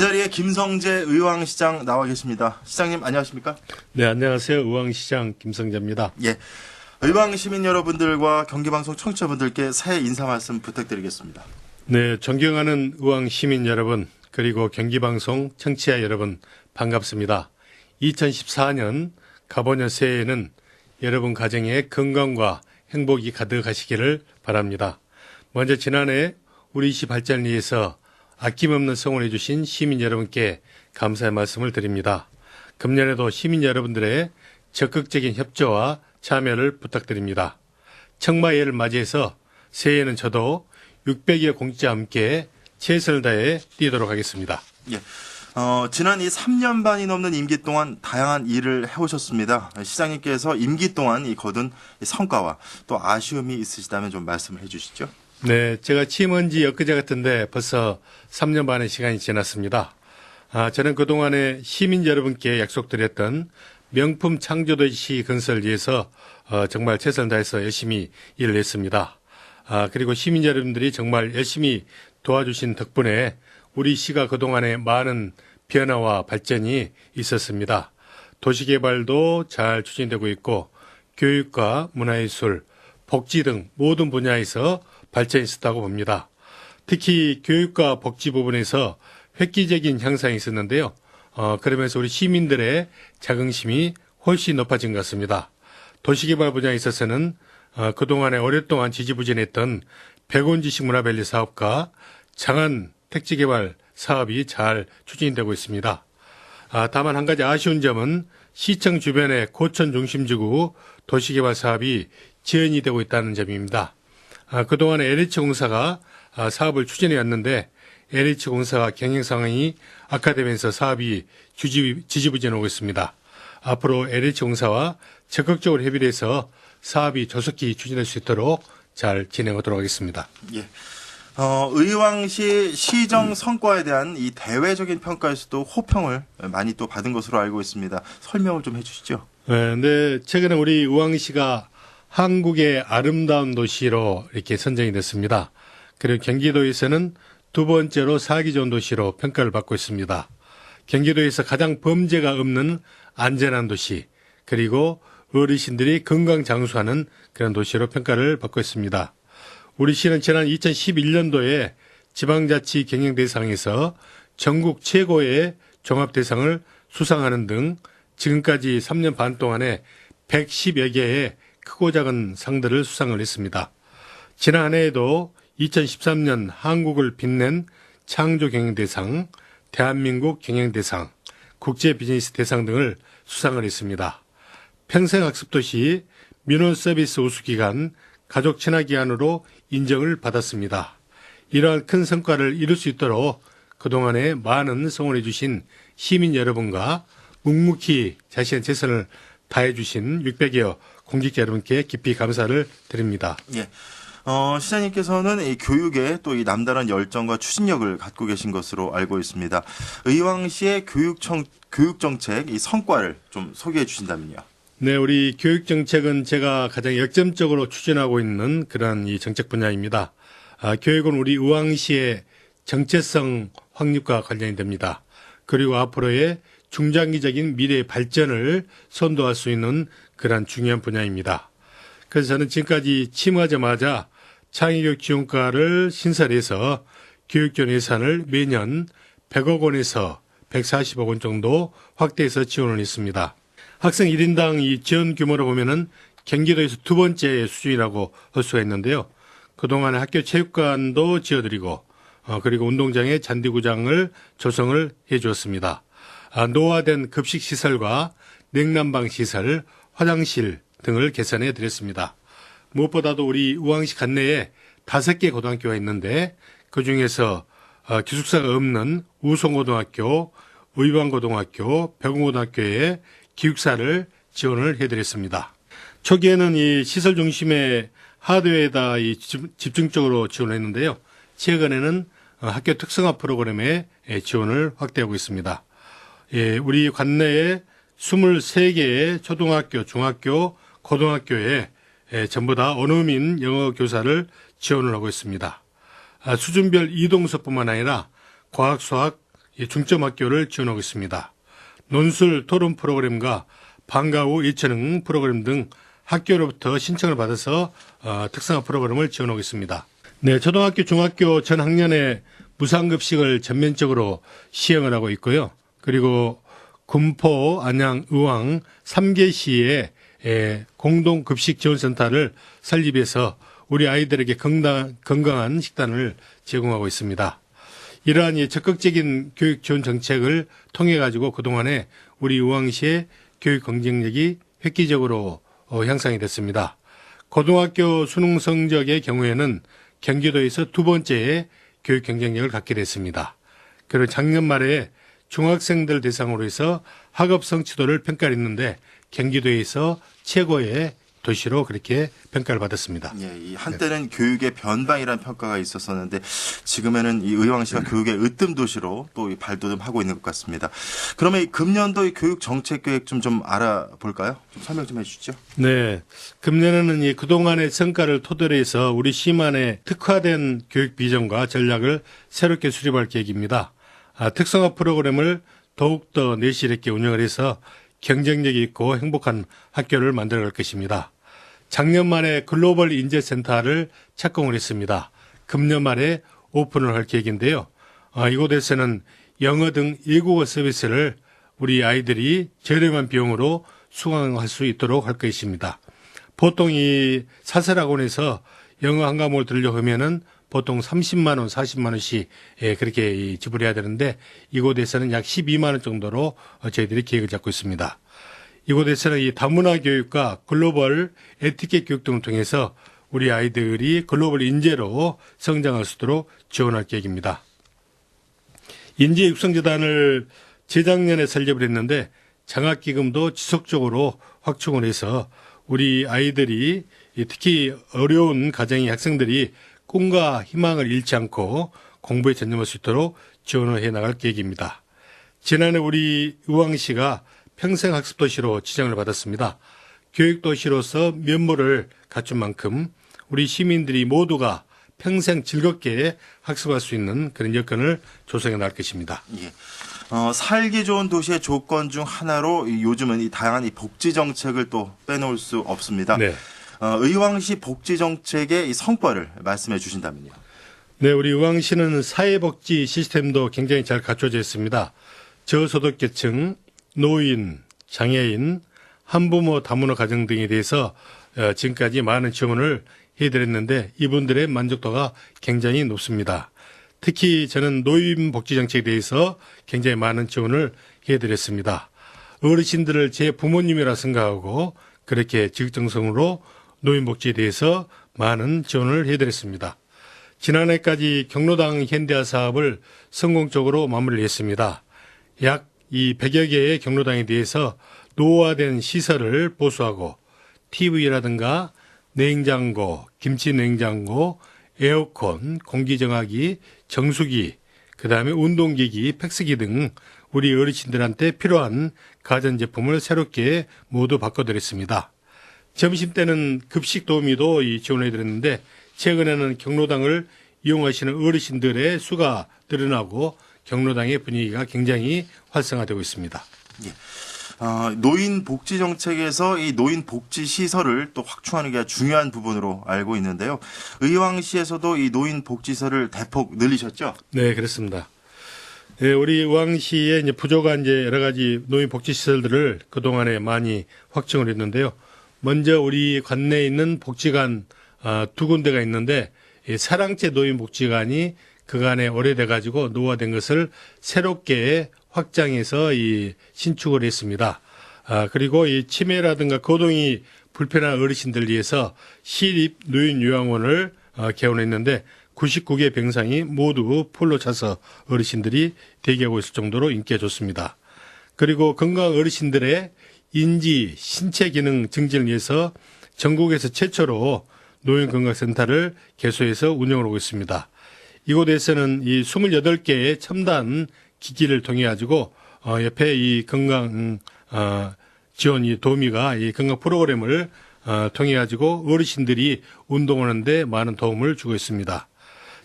자리에 김성재 의왕시장 나와 계십니다. 시장님 안녕하십니까? 네, 안녕하세요. 의왕시장 김성재입니다. 예, 의왕 시민 여러분들과 경기방송 청취자분들께 새해 인사 말씀 부탁드리겠습니다. 네, 존경하는 의왕 시민 여러분, 그리고 경기방송 청취자 여러분 반갑습니다. 2014년 가보년 새해에는 여러분 가정에 건강과 행복이 가득하시기를 바랍니다. 먼저 지난해 우리 시 발전을 위해서 아낌없는 성원해 주신 시민 여러분께 감사의 말씀을 드립니다. 금년에도 시민 여러분들의 적극적인 협조와 참여를 부탁드립니다. 청마예를 맞이해서 새해에는 저도 600여 공직자와 함께 최선을 다해 뛰도록 하겠습니다. 예. 지난 이 3년 반이 넘는 임기 동안 다양한 일을 해오셨습니다. 시장님께서 임기 동안 거둔 성과와 또 아쉬움이 있으시다면 좀 말씀을 해주시죠. 네, 제가 취임한 지 엊그제 같은데 벌써 3년 반의 시간이 지났습니다. 저는 그동안에 시민 여러분께 약속드렸던 명품 창조도시 건설을 위해서 정말 최선을 다해서 열심히 일을 했습니다. 그리고 시민 여러분들이 정말 열심히 도와주신 덕분에 우리 시가 그동안에 많은 변화와 발전이 있었습니다. 도시개발도 잘 추진되고 있고 교육과 문화예술, 복지 등 모든 분야에서 발전이 있었다고 봅니다. 특히 교육과 복지 부분에서 획기적인 향상이 있었는데요. 그러면서 우리 시민들의 자긍심이 훨씬 높아진 것 같습니다. 도시개발 분야에 있어서는 그동안에 오랫동안 지지부진했던 백원지식 문화밸리 사업과 장안 택지개발 사업이 잘 추진되고 있습니다. 다만 한 가지 아쉬운 점은 시청 주변의 고촌 중심지구 도시개발 사업이 지연이 되고 있다는 점입니다. 그동안에 LH공사가 사업을 추진해 왔는데 LH공사가 경영 상황이 악화되면서 사업이 지지부진하고 있습니다. 앞으로 LH공사와 적극적으로 협의를 해서 사업이 조속히 추진할 수 있도록 잘 진행하도록 하겠습니다. 예. 의왕시 시정 성과에 대한 이 대외적인 평가에서도 호평을 많이 또 받은 것으로 알고 있습니다. 설명을 좀 해주시죠. 네, 최근에 우리 의왕시가 한국의 아름다운 도시로 이렇게 선정이 됐습니다. 그리고 경기도에서는 두 번째로 살기 좋은 도시로 평가를 받고 있습니다. 경기도에서 가장 범죄가 없는 안전한 도시, 그리고 어르신들이 건강 장수하는 그런 도시로 평가를 받고 있습니다. 우리 시는 지난 2011년도에 지방자치 경영대상에서 전국 최고의 종합대상을 수상하는 등 지금까지 3년 반 동안에 110여 개의 크고 작은 상들을 수상을 했습니다. 지난 한 해에도 2013년 한국을 빛낸 창조경영대상, 대한민국 경영대상, 국제비즈니스대상 등을 수상을 했습니다. 평생학습도시, 민원서비스 우수기관, 가족친화기관으로 인정을 받았습니다. 이러한 큰 성과를 이룰 수 있도록 그동안에 많은 성원해 주신 시민 여러분과 묵묵히 자신의 최선을 다해 주신 600여 공직자 여러분께 깊이 감사를 드립니다. 예. 시장님께서는 이 교육에 또 이 남다른 열정과 추진력을 갖고 계신 것으로 알고 있습니다. 의왕시의 교육정책 이 성과를 좀 소개해 주신다면요. 네, 우리 교육정책은 제가 가장 역점적으로 추진하고 있는 그런 이 정책 분야입니다. 교육은 우리 의왕시의 정체성 확립과 관련이 됩니다. 그리고 앞으로의 중장기적인 미래의 발전을 선도할 수 있는 그런 중요한 분야입니다. 그래서 저는 지금까지 취임하자마자 창의교육지원과를 신설해서 교육지원 예산을 매년 100억 원에서 140억 원 정도 확대해서 지원을 했습니다. 학생 1인당 이 지원 규모로 보면은 경기도에서 두 번째 수준이라고 할 수가 있는데요. 그동안에 학교 체육관도 지어드리고 그리고 운동장에 잔디구장을 조성을 해 주었습니다. 노화된 급식 시설과 냉난방 시설, 화장실 등을 개선해 드렸습니다. 무엇보다도 우리 의왕시 관내에 5개 고등학교가 있는데 그중에서 기숙사가 없는 우송고등학교, 의왕고등학교, 백운고등학교에 기숙사를 지원을 해드렸습니다. 초기에는 이 시설 중심의 하드웨어에다 집중적으로 지원을 했는데요. 최근에는 학교 특성화 프로그램에 지원을 확대하고 있습니다. 우리 관내에 23개의 초등학교, 중학교, 고등학교에 전부 다 원어민 영어 교사를 지원을 하고 있습니다. 수준별 이동수뿐만 아니라 과학, 수학, 중점 학교를 지원하고 있습니다. 논술 토론 프로그램과 방과 후 예체능 프로그램 등 학교로부터 신청을 받아서 특성화 프로그램을 지원하고 있습니다. 네, 초등학교, 중학교 전 학년에 무상급식을 전면적으로 시행을 하고 있고요. 그리고 군포, 안양, 의왕 3개 시에 공동급식지원센터를 설립해서 우리 아이들에게 건강한 식단을 제공하고 있습니다. 이러한 적극적인 교육 지원 정책을 통해 가지고 그동안에 우리 의왕시의 교육 경쟁력이 획기적으로 향상이 됐습니다. 고등학교 수능 성적의 경우에는 경기도에서 두 번째의 교육 경쟁력을 갖게 됐습니다. 그리고 작년 말에 중학생들 대상으로 해서 학업 성취도를 평가를 했는데 경기도에서 최고의 도시로 그렇게 평가를 받았습니다. 예, 이 한때는 교육의 변방이라는 평가가 있었었는데 지금에는 이 의왕시가 교육의 으뜸 도시로 또 발돋움하고 있는 것 같습니다. 그러면 이 금년도 이 교육 정책 계획 좀 알아볼까요? 좀 설명 좀 해주시죠. 네, 금년에는 이 그동안의 성과를 토대로 해서 우리 시만의 특화된 교육 비전과 전략을 새롭게 수립할 계획입니다. 특성화 프로그램을 더욱더 내실 있게 운영을 해서 경쟁력이 있고 행복한 학교를 만들어갈 것입니다. 작년 말에 글로벌 인재센터를 착공을 했습니다. 금년 말에 오픈을 할 계획인데요. 이곳에서는 영어 등 외국어 서비스를 우리 아이들이 저렴한 비용으로 수강할 수 있도록 할 것입니다. 보통 이 사설학원에서 영어 한 과목을 들으려고 하면은 보통 30만 원, 40만 원씩 그렇게 지불해야 되는데 이곳에서는 약 12만 원 정도로 저희들이 계획을 잡고 있습니다. 이곳에서는 이 다문화 교육과 글로벌 에티켓 교육 등을 통해서 우리 아이들이 글로벌 인재로 성장할 수 있도록 지원할 계획입니다. 인재 육성재단을 재작년에 설립을 했는데 장학기금도 지속적으로 확충을 해서 우리 아이들이 특히 어려운 가정의 학생들이 꿈과 희망을 잃지 않고 공부에 전념할 수 있도록 지원을 해나갈 계획입니다. 지난해 우리 의왕시가 평생학습도시로 지정을 받았습니다. 교육도시로서 면모를 갖춘 만큼 우리 시민들이 모두가 평생 즐겁게 학습할 수 있는 그런 여건을 조성해 나갈 것입니다. 예. 살기 좋은 도시의 조건 중 하나로 요즘은 이 다양한 이 복지 정책을 또 빼놓을 수 없습니다. 네. 의왕시 복지 정책의 이 성과를 말씀해 주신다면요. 네, 우리 의왕시는 사회복지 시스템도 굉장히 잘 갖춰져 있습니다. 저소득계층, 노인, 장애인, 한부모 다문화 가정 등에 대해서 지금까지 많은 지원을 해드렸는데 이분들의 만족도가 굉장히 높습니다. 특히 저는 노인복지 정책에 대해서 굉장히 많은 지원을 해드렸습니다. 어르신들을 제 부모님이라 생각하고 그렇게 지극정성으로 노인복지에 대해서 많은 지원을 해드렸습니다. 지난해까지 경로당 현대화 사업을 성공적으로 마무리를 했습니다. 약 이 100여 개의 경로당에 대해서 노후화된 시설을 보수하고 TV라든가 냉장고, 김치 냉장고, 에어컨, 공기정화기, 정수기, 그다음에 운동기기, 팩스기 등 우리 어르신들한테 필요한 가전제품을 새롭게 모두 바꿔드렸습니다. 점심때는 급식 도우미도 지원해드렸는데 최근에는 경로당을 이용하시는 어르신들의 수가 늘어나고 경로당의 분위기가 굉장히 활성화되고 있습니다. 예. 노인 복지 정책에서 이 노인 복지 시설을 또 확충하는 게 중요한 부분으로 알고 있는데요. 의왕시에서도 이 노인 복지 시설을 대폭 늘리셨죠? 네, 그렇습니다. 네, 우리 의왕시에 이제 부족한 여러 가지 노인 복지 시설들을 그동안에 많이 확충을 했는데요. 먼저 우리 관내에 있는 복지관 두 군데가 있는데 사랑채 노인 복지관이 그간에 오래돼 가지고 노후화된 것을 새롭게 확장해서 신축을 했습니다. 그리고 이 치매라든가 거동이 불편한 어르신들 위해서 시립 노인 요양원을 개원했는데 99개 병상이 모두 풀로 차서 어르신들이 대기하고 있을 정도로 인기가 좋습니다. 그리고 건강 어르신들의 인지, 신체 기능 증진을 위해서 전국에서 최초로 노인건강센터를 개소해서 운영을 하고 있습니다. 이곳에서는 이 28개의 첨단 기기를 통해 가지고 옆에 이 건강 지원 도우미가 이 건강 프로그램을 통해 가지고 어르신들이 운동하는데 많은 도움을 주고 있습니다.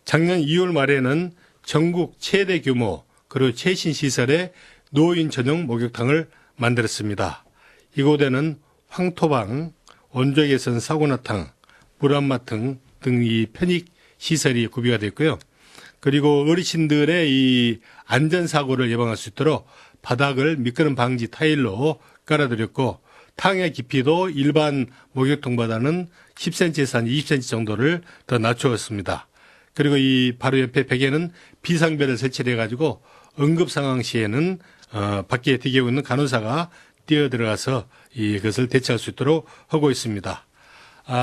작년 2월 말에는 전국 최대 규모 그리고 최신 시설의 노인 전용 목욕탕을 만들었습니다. 이곳에는 황토방, 온조 개선 사우나탕, 물안마 등 이 편익 시설이 구비가 되어 있고요. 그리고 어르신들의 이 안전사고를 예방할 수 있도록 바닥을 미끄럼 방지 타일로 깔아드렸고, 탕의 깊이도 일반 목욕탕보다는 10cm에서 한 20cm 정도를 더 낮추었습니다. 그리고 이 바로 옆에 벽에는 비상벨을 설치를 해가지고 응급 상황 시에는 밖에 대기하고 있는 간호사가 뛰어들어가서 이것을 대처할 수 있도록 하고 있습니다.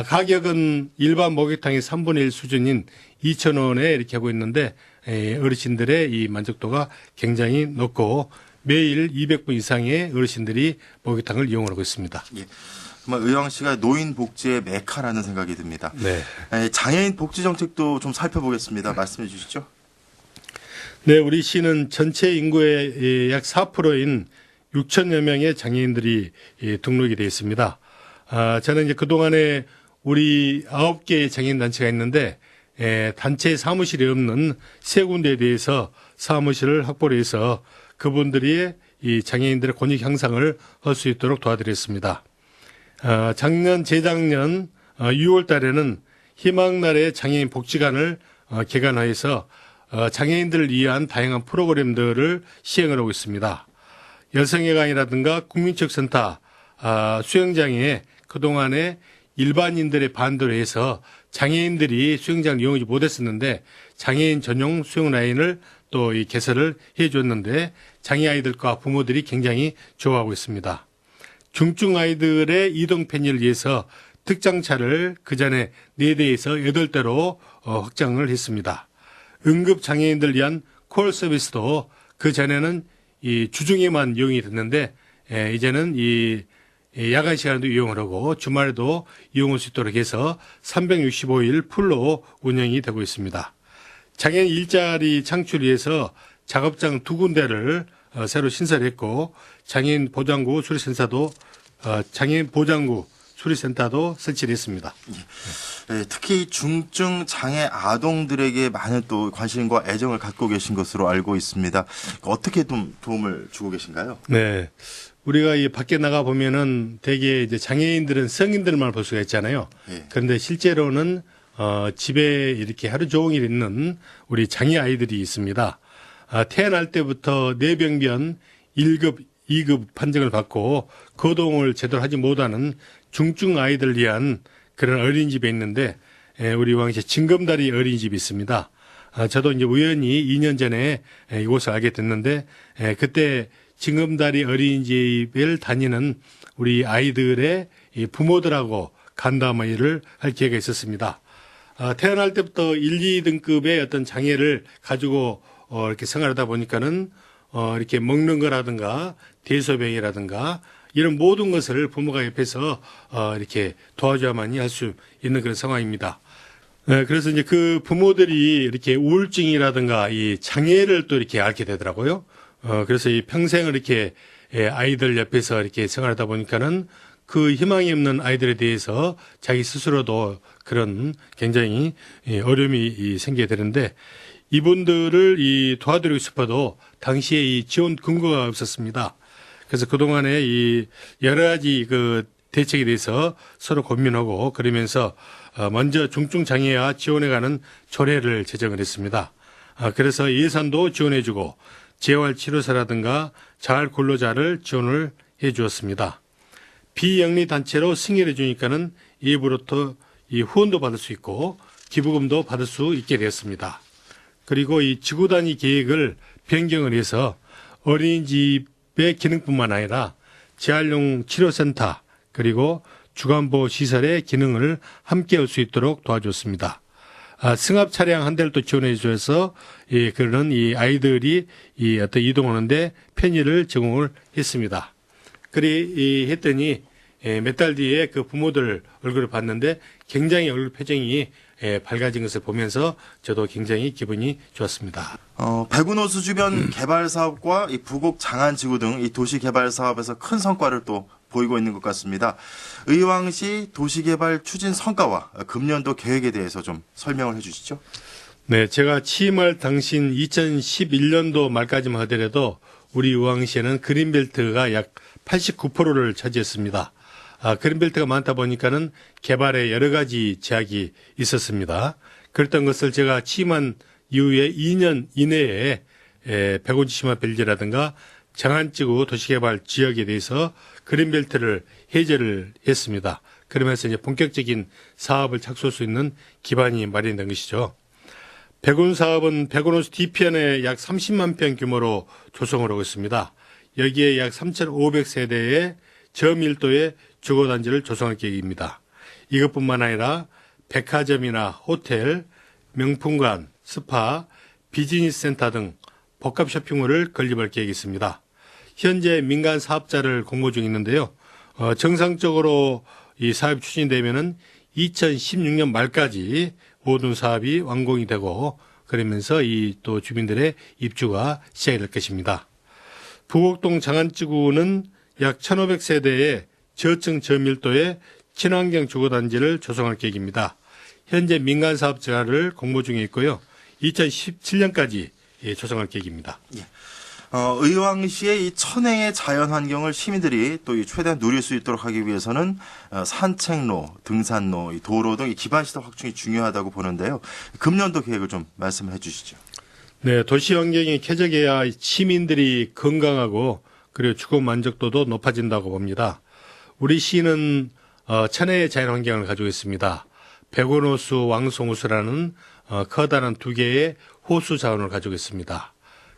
가격은 일반 목욕탕의 3분의 1 수준인 2,000원에 이렇게 하고 있는데, 어르신들의 이 만족도가 굉장히 높고 매일 200분 이상의 어르신들이 목욕탕을 이용하고 있습니다. 예. 정말 의왕시가 노인 복지의 메카라는 생각이 듭니다. 네. 장애인 복지 정책도 좀 살펴보겠습니다. 말씀해 주시죠. 네, 우리 시는 전체 인구의 약 4%인 6천여 명의 장애인들이 등록이 되어 있습니다. 저는 이제 그동안에 우리 9개의 장애인 단체가 있는데, 단체 사무실이 없는 세 군데에 대해서 사무실을 확보를 해서 그분들이 이 장애인들의 권익 향상을 할 수 있도록 도와드렸습니다. 작년, 재작년 6월 달에는 희망날의 장애인 복지관을 개관하여서 장애인들을 위한 다양한 프로그램들을 시행을 하고 있습니다. 여성회관이라든가 국민체육센터, 수영장에 그동안에 일반인들의 반대로 해서 장애인들이 수영장을 이용하지 못했었는데 장애인 전용 수영 라인을 또 이 개설을 해 줬는데 장애 아이들과 부모들이 굉장히 좋아하고 있습니다. 중증 아이들의 이동 편의를 위해서 특장차를 그전에 4대에서 8대로 확장을 했습니다. 응급 장애인들 위한 콜 서비스도 그전에는 이 주중에만 이용이 됐는데 이제는 이 야간 시간에도 이용을 하고 주말에도 이용할 수 있도록 해서 365일 풀로 운영이 되고 있습니다. 장애인 일자리 창출 위해서 작업장 2군데를 새로 신설했고 장애인 보장구 수리센터도 장애인 보장구 수리센터도 설치를 했습니다. 특히 중증 장애 아동들에게 많은 또 관심과 애정을 갖고 계신 것으로 알고 있습니다. 어떻게 좀 도움을 주고 계신가요? 네. 우리가 이 밖에 나가 보면은 대개 이제 장애인들은 성인들만 볼 수가 있잖아요. 예. 그런데 실제로는 집에 이렇게 하루 종일 있는 우리 장애 아이들이 있습니다. 태어날 때부터 뇌병변 1급, 2급 판정을 받고 거동을 제대로 하지 못하는 중증 아이들을 위한 그런 어린이집에 있는데, 우리 왕시 징검다리 어린이집이 있습니다. 저도 이제 우연히 2년 전에 이곳을 알게 됐는데, 그때 징검다리 어린이집을 다니는 우리 아이들의 부모들하고 간담회를 할 기회가 있었습니다. 태어날 때부터 1, 2등급의 어떤 장애를 가지고 이렇게 생활하다 보니까는 이렇게 먹는 거라든가 대소변이라든가 이런 모든 것을 부모가 옆에서 이렇게 도와줘야만이 할 수 있는 그런 상황입니다. 그래서 이제 그 부모들이 이렇게 우울증이라든가 이 장애를 또 이렇게 앓게 되더라고요. 그래서 이 평생을 이렇게 아이들 옆에서 이렇게 생활하다 보니까는 그 희망이 없는 아이들에 대해서 자기 스스로도 그런 굉장히 어려움이 생기게 되는데, 이분들을 도와드리고 싶어도 당시에 이 지원 근거가 없었습니다. 그래서 그동안에 이 여러 가지 그 대책에 대해서 서로 고민하고 그러면서 먼저 중증 장애와 지원해 가는 조례를 제정을 했습니다. 그래서 예산도 지원해주고 재활치료사라든가 자활 근로자를 지원을 해 주었습니다. 비영리 단체로 승인해 주니까는 일부로부터 이 후원도 받을 수 있고 기부금도 받을 수 있게 되었습니다. 그리고 이 지구 단위 계획을 변경을 해서 어린이집의 기능뿐만 아니라 재활용 치료센터 그리고 주간보호 시설의 기능을 함께 할 수 있도록 도와줬습니다. 승합 차량 한 대를 또 지원해 줘서 그런 이 아이들이 어떤 이동하는데 편의를 제공을 했습니다. 그리 했더니 몇 달 뒤에 그 부모들 얼굴을 봤는데 굉장히 얼굴 표정이 밝아진 것을 보면서 저도 굉장히 기분이 좋았습니다. 백운호수 주변 개발 사업과 이 부곡 장안지구 등 이 도시 개발 사업에서 큰 성과를 또 보이고 있는 것 같습니다. 의왕시 도시개발 추진 성과와 금년도 계획에 대해서 좀 설명을 해 주시죠. 네, 제가 취임할 당시인 2011년도 말까지만 하더라도 우리 의왕시에는 그린벨트가 약 89%를 차지했습니다. 그린벨트가 많다 보니까는 개발에 여러 가지 제약이 있었습니다. 그랬던 것을 제가 취임한 이후에 2년 이내에 백운지시마 벨리라든가 장안지구 도시개발 지역에 대해서 그린벨트를 해제를 했습니다. 그러면서 이제 본격적인 사업을 착수할 수 있는 기반이 마련된 것이죠. 백운 사업은 백운호수 뒤편에 약 30만 평 규모로 조성을 하고 있습니다. 여기에 약 3,500세대의 저밀도의 주거단지를 조성할 계획입니다. 이것뿐만 아니라 백화점이나 호텔, 명품관, 스파, 비즈니스 센터 등 복합 쇼핑몰을 건립할 계획이 있습니다. 현재 민간 사업자를 공고 중에 있는데요. 정상적으로 이 사업이 추진되면은 2016년 말까지 모든 사업이 완공이 되고 그러면서 이 또 주민들의 입주가 시작이 될 것입니다. 부곡동 장안지구는 약 1,500세대의 저층 저밀도의 친환경 주거단지를 조성할 계획입니다. 현재 민간 사업자를 공모 중에 있고요. 2017년까지 조성할 계획입니다. 예. 의왕시의 이 천혜의 자연 환경을 시민들이 또 이 최대한 누릴 수 있도록 하기 위해서는 산책로, 등산로, 이 도로 등 이 기반 시설 확충이 중요하다고 보는데요. 금년도 계획을 좀 말씀해 주시죠. 네, 도시 환경이 쾌적해야 시민들이 건강하고 그리고 주거 만족도도 높아진다고 봅니다. 우리 시는 천혜의 자연 환경을 가지고 있습니다. 백운호수, 왕송호수라는 커다란 두 개의 호수 자원을 가지고 있습니다.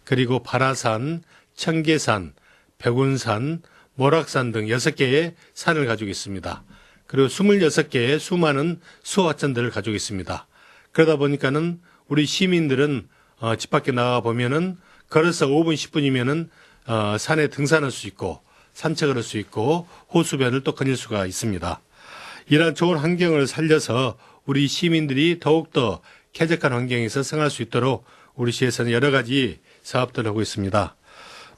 그리고 발화산, 청계산, 백운산, 모락산 등 6개의 산을 가지고 있습니다. 그리고 26개의 수많은 수화천들을 가지고 있습니다. 그러다 보니까는 우리 시민들은 집 밖에 나가 보면은 걸어서 5분, 10분이면은 산에 등산할 수 있고 산책을 할 수 있고 호수변을 또 거닐 수가 있습니다. 이러한 좋은 환경을 살려서 우리 시민들이 더욱더 쾌적한 환경에서 생활할 수 있도록 우리 시에서는 여러 가지 사업들을 하고 있습니다.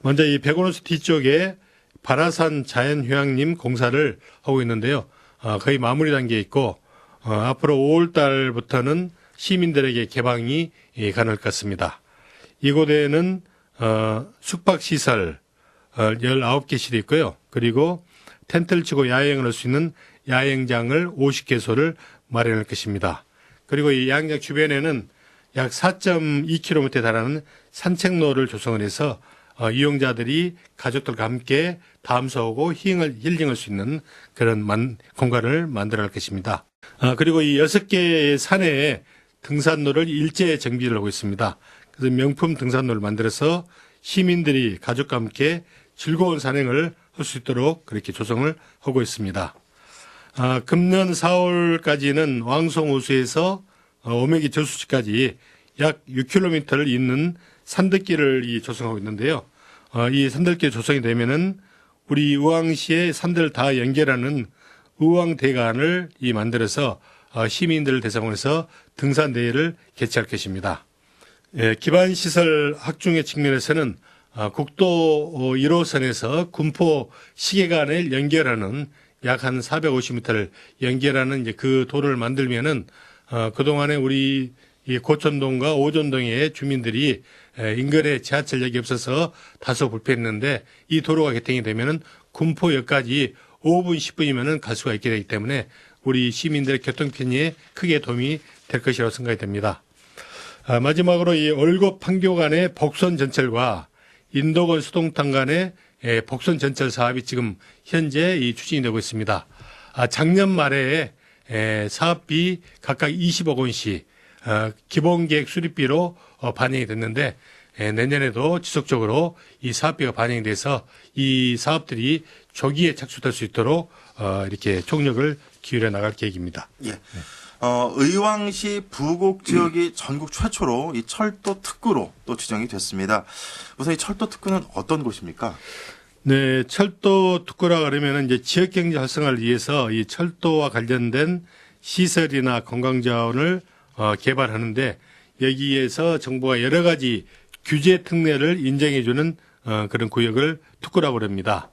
먼저 이 백운호수 뒤쪽에 발화산 자연휴양림 공사를 하고 있는데요. 거의 마무리 단계에 있고 앞으로 5월 달부터는 시민들에게 개방이 가능할 것 같습니다. 이곳에는 숙박시설 19개실이 있고요. 그리고 텐트를 치고 야영을 할 수 있는 야영장을 50개소를 마련할 것입니다. 그리고 이 야영장 주변에는 약 4.2km에 달하는 산책로를 조성을 해서 이용자들이 가족들과 함께 담소하고 힐링할 수 있는 그런 공간을 만들어 갈 것입니다. 그리고 이 6개의 산에 등산로를 일제 정비를 하고 있습니다. 그래서 명품 등산로를 만들어서 시민들이 가족과 함께 즐거운 산행을 할 수 있도록 그렇게 조성을 하고 있습니다. 금년 4월까지는 왕송호수에서 오메기 저수지까지 약 6km를 잇는 산들길을 조성하고 있는데요. 이 산들길 조성이 되면은 우리 의왕시의 산들을 다 연결하는 의왕대간을 만들어서 시민들을 대상으로 해서 등산 대회를 개최할 것입니다. 기반시설 확충의 측면에서는 국도 1호선에서 군포 시계간을 연결하는 약 한 450m를 연결하는 이제 그 도로를 만들면은 그동안에 우리 이 고촌동과 오전동의 주민들이 인근에 지하철역이 없어서 다소 불편했는데 이 도로가 개통이 되면은 군포역까지 5분, 10분이면은 갈 수가 있게 되기 때문에 우리 시민들의 교통 편의에 크게 도움이 될 것이라고 생각이 됩니다. 마지막으로 이 올곡 판교 간의 복선 전철과 인도건 수동탄 간의 복선 전철 사업이 지금 현재 추진이 되고 있습니다. 작년 말에 사업비 각각 20억 원씩 기본계획 수립비로 반영이 됐는데 내년에도 지속적으로 이 사업비가 반영이 돼서 이 사업들이 조기에 착수될 수 있도록 이렇게 총력을 기울여 나갈 계획입니다. 예. 의왕시 부곡 지역이 전국 최초로 이 철도 특구로 또 지정이 됐습니다. 우선 이 철도 특구는 어떤 곳입니까? 네, 철도 특구라 그러면 이제 지역 경제 활성화를 위해서 이 철도와 관련된 시설이나 관광 자원을 개발하는데 여기에서 정부가 여러 가지 규제 특례를 인정해주는 그런 구역을 특구라고 합니다.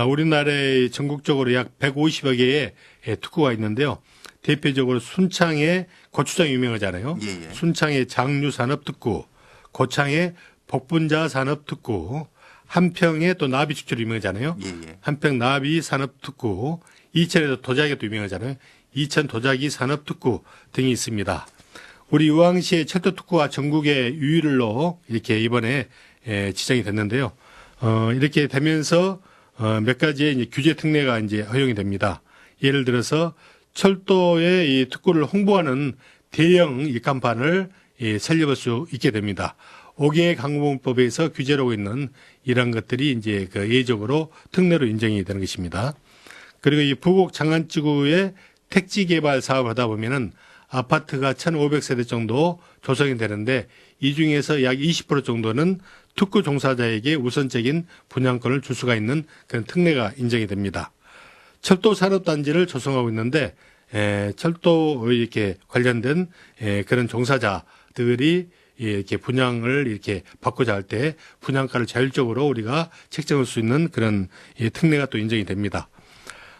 우리나라에 전국적으로 약 150여 개의 특구가 있는데요. 대표적으로 순창의 고추장이 유명하잖아요. 예, 예. 순창의 장류산업특구, 고창의 복분자산업특구, 한평의 또 나비축제로 유명하잖아요. 예, 예. 한평 나비산업특구, 이천에도 도자기가 또 유명하잖아요. 이천 도자기산업특구 등이 있습니다. 우리 의왕시의 철도특구가 전국의 유일로 이렇게 이번에 지정이 됐는데요. 이렇게 되면서 몇 가지의 이제 규제 특례가 이제 허용이 됩니다. 예를 들어서 철도의 이 특구를 홍보하는 대형 이 간판을 설립할 수 있게 됩니다. 5개 강공법에서 규제로 하고 있는 이런 것들이 이제 그 예적으로 특례로 인정이 되는 것입니다. 그리고 이 부곡 장안지구의 택지 개발 사업을 하다 보면은 아파트가 1,500세대 정도 조성이 되는데 이 중에서 약 20% 정도는 특구 종사자에게 우선적인 분양권을 줄 수가 있는 그런 특례가 인정이 됩니다. 철도 산업단지를 조성하고 있는데 철도 이렇게 관련된 그런 종사자들이 이렇게 분양을 이렇게 받고자 할 때 분양가를 자율적으로 우리가 책정할 수 있는 그런 특례가 또 인정이 됩니다.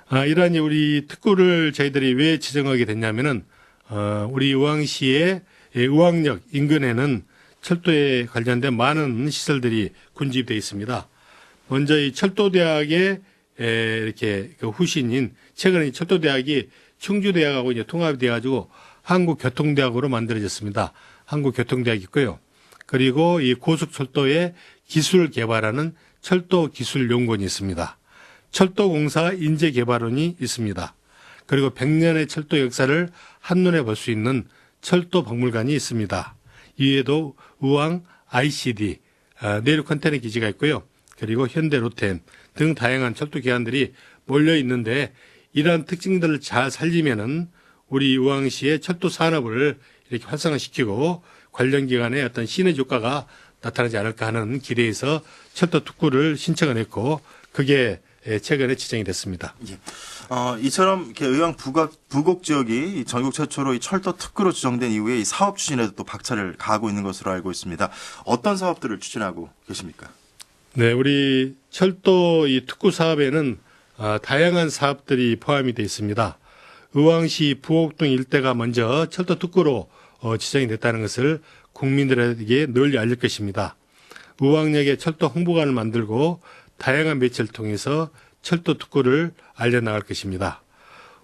이러한 우리 특구를 저희들이 왜 지정하게 됐냐면은 우리 의왕시의 의왕역 인근에는 철도에 관련된 많은 시설들이 군집되어 있습니다. 먼저 이 철도대학의 이렇게 그 후신인 최근에 철도대학이 충주대학하고 이제 통합이 돼가지고 한국교통대학으로 만들어졌습니다. 한국교통대학이 있고요. 그리고 이 고속철도의 기술 개발하는 철도기술연구원이 있습니다. 철도공사 인재개발원이 있습니다. 그리고 100년의 철도 역사를 한눈에 볼 수 있는 철도박물관이 있습니다. 이외에도 의왕 ICD, 내륙 컨테이너 기지가 있고요. 그리고 현대 로템 등 다양한 철도 기관들이 몰려 있는데 이러한 특징들을 잘 살리면은 우리 의왕시의 철도 산업을 이렇게 활성화시키고 관련 기관의 어떤 시너지 효과가 나타나지 않을까 하는 기대에서 철도 특구를 신청을 했고 그게 최근에 지정이 됐습니다. 예. 이처럼 이렇게 의왕 부곡 지역이 전국 최초로 이 철도 특구로 지정된 이후에 이 사업 추진에도 또 박차를 가하고 있는 것으로 알고 있습니다. 어떤 사업들을 추진하고 계십니까? 네, 우리 철도 이 특구 사업에는 다양한 사업들이 포함이 되어 있습니다. 의왕시 부곡동 일대가 먼저 철도 특구로 지정이 됐다는 것을 국민들에게 널리 알릴 것입니다. 의왕역에 철도 홍보관을 만들고 다양한 매체를 통해서 철도 특구를 알려나갈 것입니다.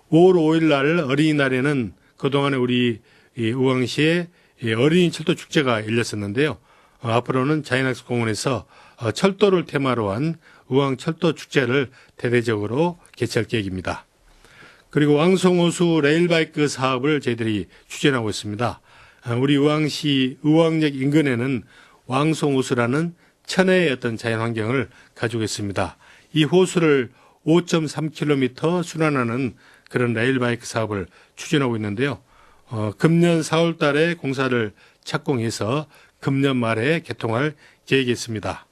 5월 5일 날 어린이날에는 그동안에 우리 의왕시에 어린이 철도 축제가 열렸었는데요. 앞으로는 자연학습공원에서 철도를 테마로 한 의왕 철도 축제를 대대적으로 개최할 계획입니다. 그리고 왕송호수 레일바이크 사업을 저희들이 추진하고 있습니다. 우리 의왕시 의왕역 인근에는 왕송호수라는 천혜의 어떤 자연환경을 가지고 있습니다. 이 호수를 5.3km 순환하는 그런 레일바이크 사업을 추진하고 있는데요. 금년 4월 달에 공사를 착공해서 금년 말에 개통할 계획이 있습니다.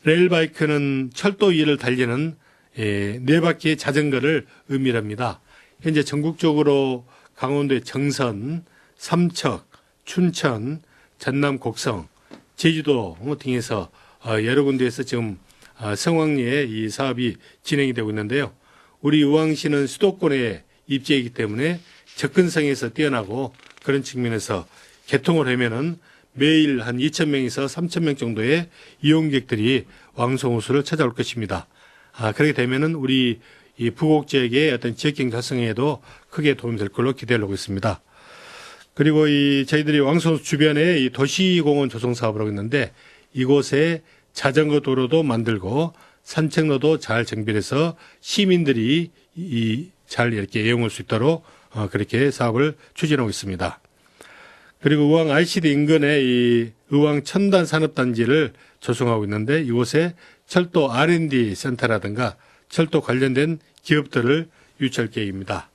레일바이크는 철도 위를 달리는 네 바퀴의 자전거를 의미합니다. 현재 전국적으로 강원도의 정선, 삼척, 춘천, 전남 곡성, 제주도 등에서 여러 군데에서 지금 성황리에 이 사업이 진행이 되고 있는데요. 우리 의왕시는 수도권에 입지이기 때문에 접근성에서 뛰어나고 그런 측면에서 개통을 하면은 매일 한 2,000명에서 3,000명 정도의 이용객들이 왕송호수를 찾아올 것입니다. 그렇게 되면은 우리 이 부곡 지역의 어떤 지역경 활성화에도 크게 도움이 될 걸로 기대를 하고 있습니다. 그리고 저희들이 왕송호수 주변에 이 도시공원 조성 사업을 하고 있는데 이곳에 자전거 도로도 만들고 산책로도 잘 정비해서 시민들이 잘 이렇게 이용할 수 있도록 그렇게 사업을 추진하고 있습니다. 그리고 의왕 ICD 인근에 이 의왕 첨단 산업단지를 조성하고 있는데 이곳에 철도 R&D 센터라든가 철도 관련된 기업들을 유치할 계획입니다.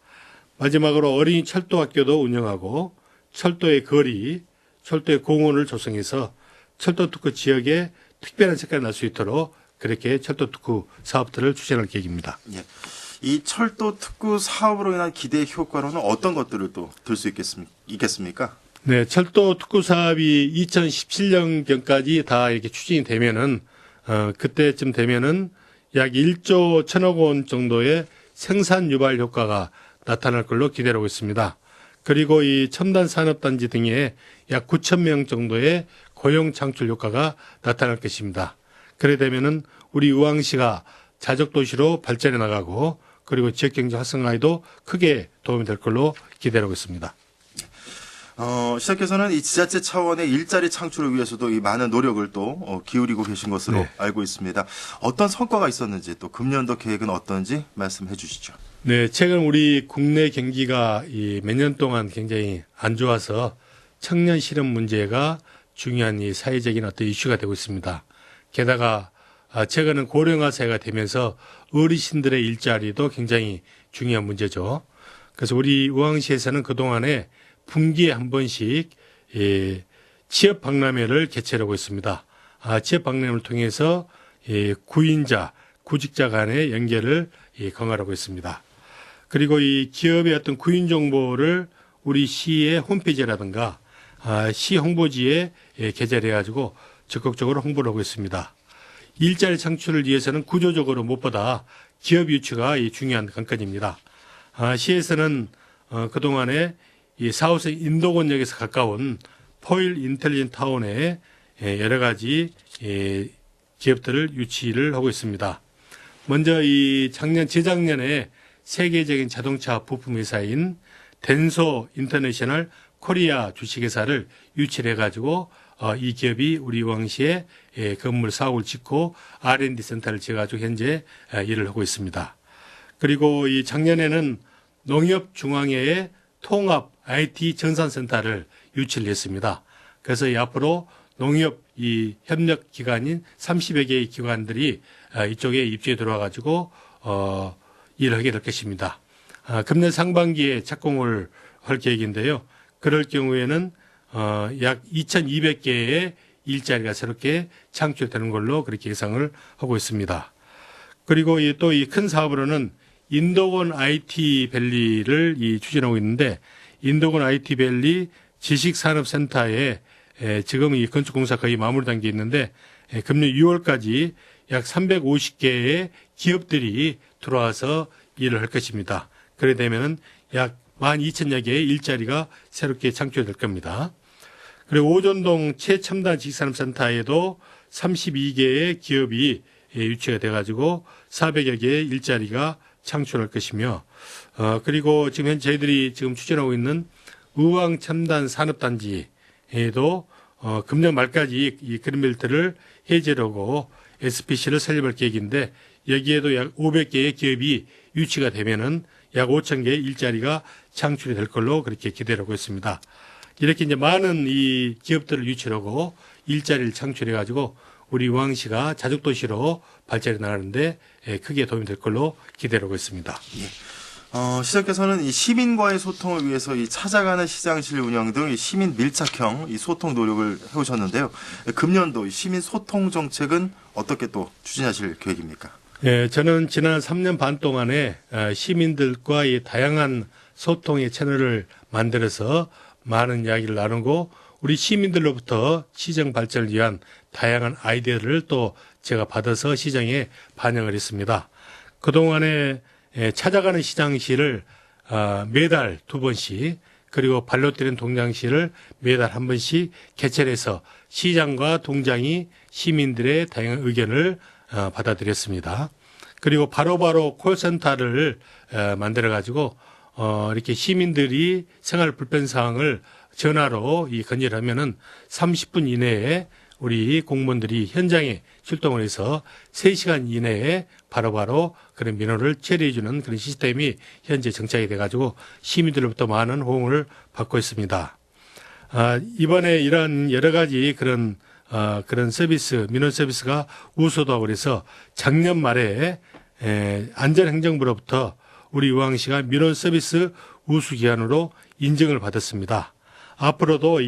마지막으로 어린이 철도학교도 운영하고 철도의 거리, 철도의 공원을 조성해서 철도 특구 지역에 특별한 색깔이 날 수 있도록 그렇게 철도 특구 사업들을 추진할 계획입니다. 예. 이 철도 특구 사업으로 인한 기대 효과로는 어떤 것들을 또 들 수 있겠습니까? 네, 철도 특구 사업이 2017년경까지 다 이렇게 추진이 되면은 그때쯤 되면은 약 1조 1,000억 원 정도의 생산 유발 효과가 나타날 걸로 기대하고 있습니다. 그리고 이 첨단 산업단지 등에 약 9천 명 정도의 고용 창출 효과가 나타날 것입니다. 그래 되면은 우리 의왕시가 자족도시로 발전해 나가고 그리고 지역경제 활성화에도 크게 도움이 될 걸로 기대하고 있습니다. 시장께서는 이 지자체 차원의 일자리 창출을 위해서도 이 많은 노력을 또 기울이고 계신 것으로 네. 알고 있습니다. 어떤 성과가 있었는지 또 금년도 계획은 어떤지 말씀해 주시죠. 네, 최근 우리 국내 경기가 이 몇 년 동안 굉장히 안 좋아서 청년 실업 문제가 중요한 이 사회적인 어떤 이슈가 되고 있습니다. 게다가 최근은 고령화 사회가 되면서 어르신들의 일자리도 굉장히 중요한 문제죠. 그래서 우리 의왕시에서는 그동안에 분기에 한 번씩 취업 박람회를 개최하고 있습니다. 취업 박람회를 통해서 구인자, 구직자 간의 연결을 강화하고 있습니다. 그리고 이 기업의 어떤 구인 정보를 우리 시의 홈페이지라든가 시 홍보지에 게재를 해가지고 적극적으로 홍보를 하고 있습니다. 일자리 창출을 위해서는 구조적으로 무엇보다 기업 유치가 중요한 관건입니다. 시에서는 그동안에 이 4호선 인도권역에서 가까운 포일 인텔리전트 타운에 여러 가지 기업들을 유치를 하고 있습니다. 먼저 이 재작년에 세계적인 자동차 부품 회사인 덴소 인터내셔널 코리아 주식회사를 유치를 해가지고 이 기업이 우리 의왕시에 건물 사옥을 짓고 R&D 센터를 지어가지고 현재 일을 하고 있습니다. 그리고 이 작년에는 농협중앙회의 통합 IT 전산센터를 유치를 했습니다. 그래서 이 앞으로 농협 이 협력 기관인 30여 개의 기관들이 이쪽에 입주해 들어와가지고 일을 하게 될 것입니다. 금년 상반기에 착공을 할 계획인데요. 그럴 경우에는 약 2,200개의 일자리가 새롭게 창출되는 걸로 그렇게 예상을 하고 있습니다. 그리고 또 이 큰 사업으로는 인도권 IT밸리를 추진하고 있는데 인도권 IT밸리 지식산업센터에 지금 이 건축공사 거의 마무리 단계에 있는데 금년 6월까지 약 350개의 기업들이 들어와서 일을 할 것입니다. 그래 되면은 약 12,000여 개의 일자리가 새롭게 창출될 겁니다. 그리고 오전동 최첨단 지식산업센터에도 32개의 기업이 유치가 돼가지고 400여 개의 일자리가 창출할 것이며, 그리고 지금 현재 저희들이 지금 추진하고 있는 의왕 첨단 산업단지에도 금년 말까지 이 그린벨트를 해제하고 SPC를 설립할 계획인데 여기에도 약 500개의 기업이 유치가 되면은 약 5,000개의 일자리가 창출이 될 걸로 그렇게 기대하고 있습니다. 이렇게 이제 많은 이 기업들을 유치하고 일자리를 창출해 가지고 우리 의왕시가 자족도시로 발전해 나가는데 크게 도움이 될 걸로 기대하고 있습니다. 시장께서는 이 시민과의 소통을 위해서 이 찾아가는 시장실 운영 등 이 시민 밀착형 이 소통 노력을 해오셨는데요. 금년도 이 시민 소통 정책은 어떻게 또 추진하실 계획입니까? 예, 저는 지난 3년 반 동안에 시민들과 이 다양한 소통의 채널을 만들어서 많은 이야기를 나누고 우리 시민들로부터 시정 발전을 위한 다양한 아이디어를 또 제가 받아서 시정에 반영을 했습니다. 그동안에 찾아가는 시장실을 매달 2번씩 그리고 발로 뛰는 동장실을 매달 1번씩 개최를 해서 시장과 동장이 시민들의 다양한 의견을 받아들였습니다. 그리고 바로바로 콜센터를 만들어 가지고 이렇게 시민들이 생활 불편 사항을 전화로 건의하면은 30분 이내에 우리 공무원들이 현장에 출동을 해서 3시간 이내에 바로바로 그런 민원을 처리해 주는 그런 시스템이 현재 정착이 돼 가지고 시민들로부터 많은 호응을 받고 있습니다. 이번에 이런 여러 가지 그런 서비스, 민원 서비스가 우수하다고 그래서 작년 말에 안전행정부로부터 우리 의왕시가 민원 서비스 우수 기관으로 인정을 받았습니다. 앞으로도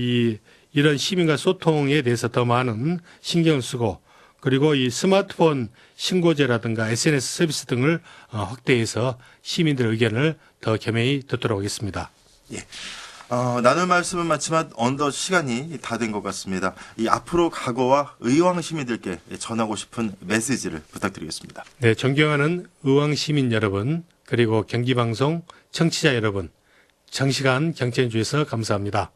이런 시민과 소통에 대해서 더 많은 신경을 쓰고 그리고 이 스마트폰 신고제라든가 SNS 서비스 등을 확대해서 시민들 의견을 더 겸허히 듣도록 하겠습니다. 예. 나눌 말씀은 많지만 어느덧 시간이 다 된 것 같습니다. 이 앞으로 각오와 의왕 시민들께 전하고 싶은 메시지를 부탁드리겠습니다. 네, 존경하는 의왕 시민 여러분, 그리고 경기방송 청취자 여러분, 장시간 경청해 주셔서 감사합니다.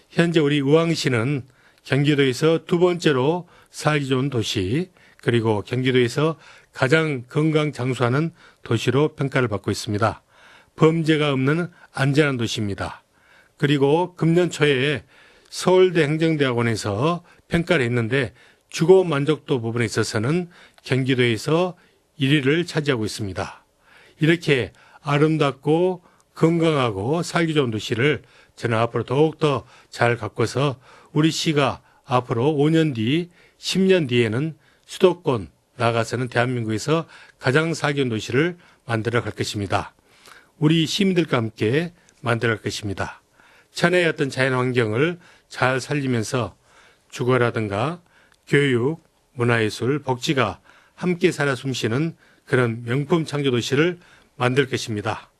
현재 우리 의왕시는 경기도에서 두 번째로 살기 좋은 도시, 그리고 경기도에서 가장 건강 장수하는 도시로 평가를 받고 있습니다. 범죄가 없는 안전한 도시입니다. 그리고 금년 초에 서울대 행정대학원에서 평가를 했는데 주거 만족도 부분에 있어서는 경기도에서 1위를 차지하고 있습니다. 이렇게 아름답고 건강하고 살기 좋은 도시를 저는 앞으로 더욱더 잘 가꿔서 우리 시가 앞으로 5년 뒤, 10년 뒤에는 수도권 나아가서는 대한민국에서 가장 살기 좋은 도시를 만들어 갈 것입니다. 우리 시민들과 함께 만들어 갈 것입니다. 천혜의 어떤 자연환경을 잘 살리면서 주거라든가 교육, 문화예술, 복지가 함께 살아 숨쉬는 그런 명품 창조도시를 만들 것입니다.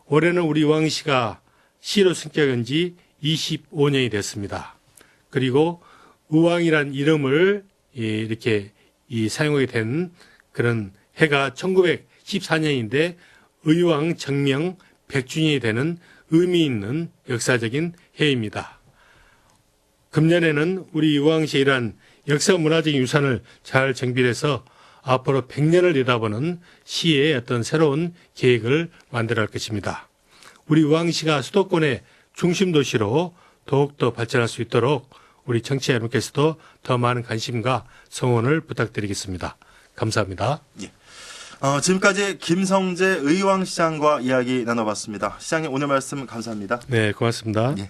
올해는 우리 의왕시가 시로 승격한 지 25년이 됐습니다. 그리고 의왕이란 이름을 이렇게 사용하게 된 그런 해가 1914년인데 의왕 정명 100주년이 되는 의미 있는 역사적인 해입니다. 금년에는 우리 의왕시의 이러한 역사 문화적인 유산을 잘 정비해서 앞으로 100년을 내다보는 시의 어떤 새로운 계획을 만들어 갈 것입니다. 우리 의왕시가 수도권의 중심 도시로 더욱더 발전할 수 있도록 우리 청취자 여러분께서도 더 많은 관심과 성원을 부탁드리겠습니다. 감사합니다. 예. 지금까지 김성재 의왕시장과 이야기 나눠봤습니다. 시장님 오늘 말씀 감사합니다. 네, 고맙습니다. 예.